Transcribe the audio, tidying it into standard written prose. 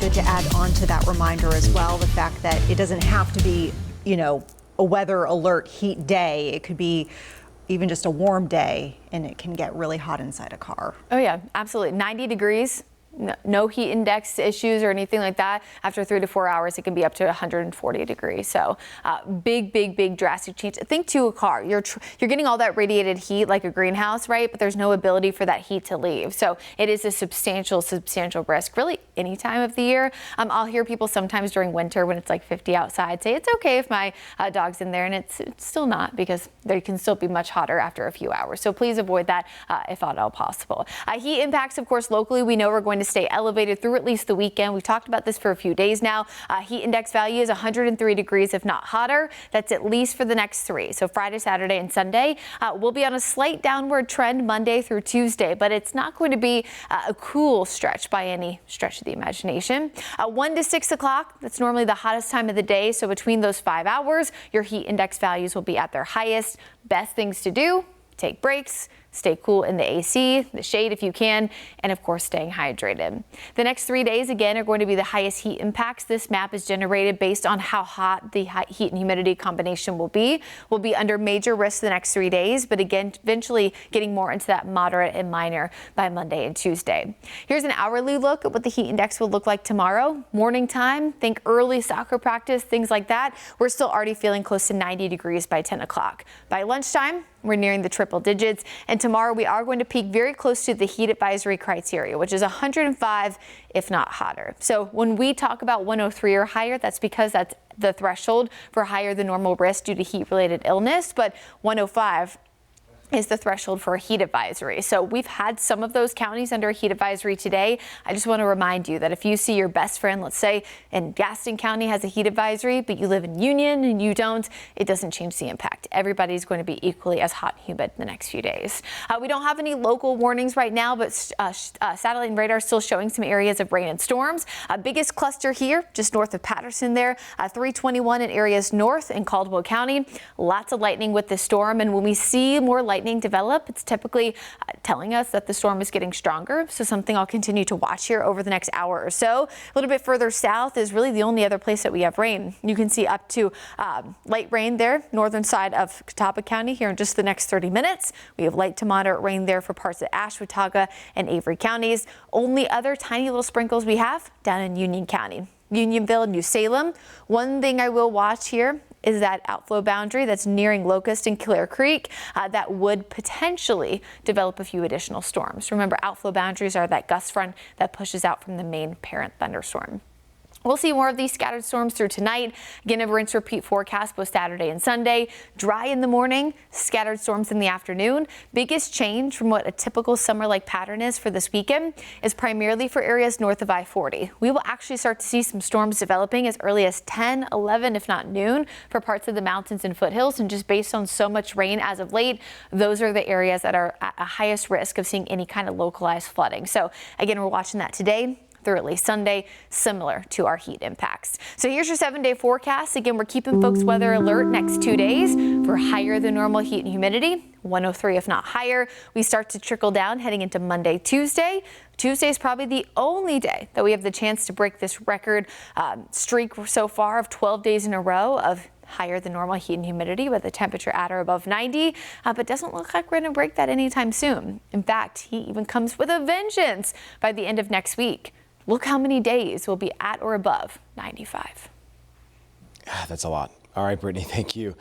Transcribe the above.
good to add on to that reminder as well, the fact that it doesn't have to be, a weather alert heat day. It could be even just a warm day, and it can get really hot inside a car. Oh yeah, absolutely. 90 degrees. No heat index issues or anything like that. After 3 to 4 hours, it can be up to 140 degrees. So big drastic change. Think to a car. You're getting all that radiated heat like a greenhouse, right? But there's no ability for that heat to leave. So it is a substantial risk really any time of the year. I'll hear people sometimes during winter when it's like 50 outside say it's okay if my dog's in there, and it's still not, because they can still be much hotter after a few hours. So please avoid that if at all possible. Heat impacts, of course, locally, we know we're going to stay elevated through at least the weekend. We've talked about this for a few days now. Heat index value is 103 degrees, if not hotter. That's at least for the next 3. So Friday, Saturday, and Sunday. We'll be on a slight downward trend Monday through Tuesday, but it's not going to be a cool stretch by any stretch of the imagination. 1 to 6 o'clock, that's normally the hottest time of the day. So between those 5 hours, your heat index values will be at their highest. Best things to do: take breaks, stay cool in the AC, the shade if you can, and of course staying hydrated. The next 3 days, again, are going to be the highest heat impacts. This map is generated based on how hot the heat and humidity combination will be. We'll be under major risk the next 3 days, but again, eventually getting more into that moderate and minor by Monday and Tuesday. Here's an hourly look at what the heat index will look like tomorrow. Morning time, think early soccer practice, things like that. We're still already feeling close to 90 degrees by 10 o'clock. By lunchtime, we're nearing the triple digits, and tomorrow we are going to peak very close to the heat advisory criteria, which is 105, if not hotter. So when we talk about 103 or higher, that's because that's the threshold for higher than normal risk due to heat-related illness, but 105 is the threshold for a heat advisory. So we've had some of those counties under a heat advisory today. I just want to remind you that if you see your best friend, let's say in Gaston County, has a heat advisory, but you live in Union and you don't, it doesn't change the impact. Everybody's going to be equally as hot and humid in the next few days. We don't have any local warnings right now, but satellite and radar is still showing some areas of rain and storms. Biggest cluster here, just north of Patterson there, 321 in areas north in Caldwell County. Lots of lightning with this storm, and when we see more lightning develop, it's typically telling us that the storm is getting stronger. So something I'll continue to watch here over the next hour or so. A little bit further south is really the only other place that we have rain. You can see up to light rain there, northern side of Catawba County here in just the next 30 minutes. We have light to moderate rain there for parts of Ashwaubenon and Avery counties. Only other tiny little sprinkles we have down in Union County. Unionville, New Salem. One thing I will watch here is that outflow boundary that's nearing Locust and Clear Creek that would potentially develop a few additional storms. Remember, outflow boundaries are that gust front that pushes out from the main parent thunderstorm. We'll see more of these scattered storms through tonight. Again, a rinse repeat forecast both Saturday and Sunday. Dry in the morning, scattered storms in the afternoon. Biggest change from what a typical summer-like pattern is for this weekend is primarily for areas north of I-40. We will actually start to see some storms developing as early as 10, 11, if not noon for parts of the mountains and foothills. And just based on so much rain as of late, those are the areas that are at a highest risk of seeing any kind of localized flooding. So again, we're watching that today through at least Sunday, similar to our heat impacts. So here's your 7-day forecast. Again, we're keeping folks weather alert next 2 days for higher than normal heat and humidity, 103 if not higher. We start to trickle down heading into Monday, Tuesday. Tuesday is probably the only day that we have the chance to break this record streak so far of 12 days in a row of higher than normal heat and humidity with a temperature at or above 90, but doesn't look like we're going to break that anytime soon. In fact, heat even comes with a vengeance by the end of next week. Look how many days will be at or above 95. That's a lot. All right, Brittany, thank you.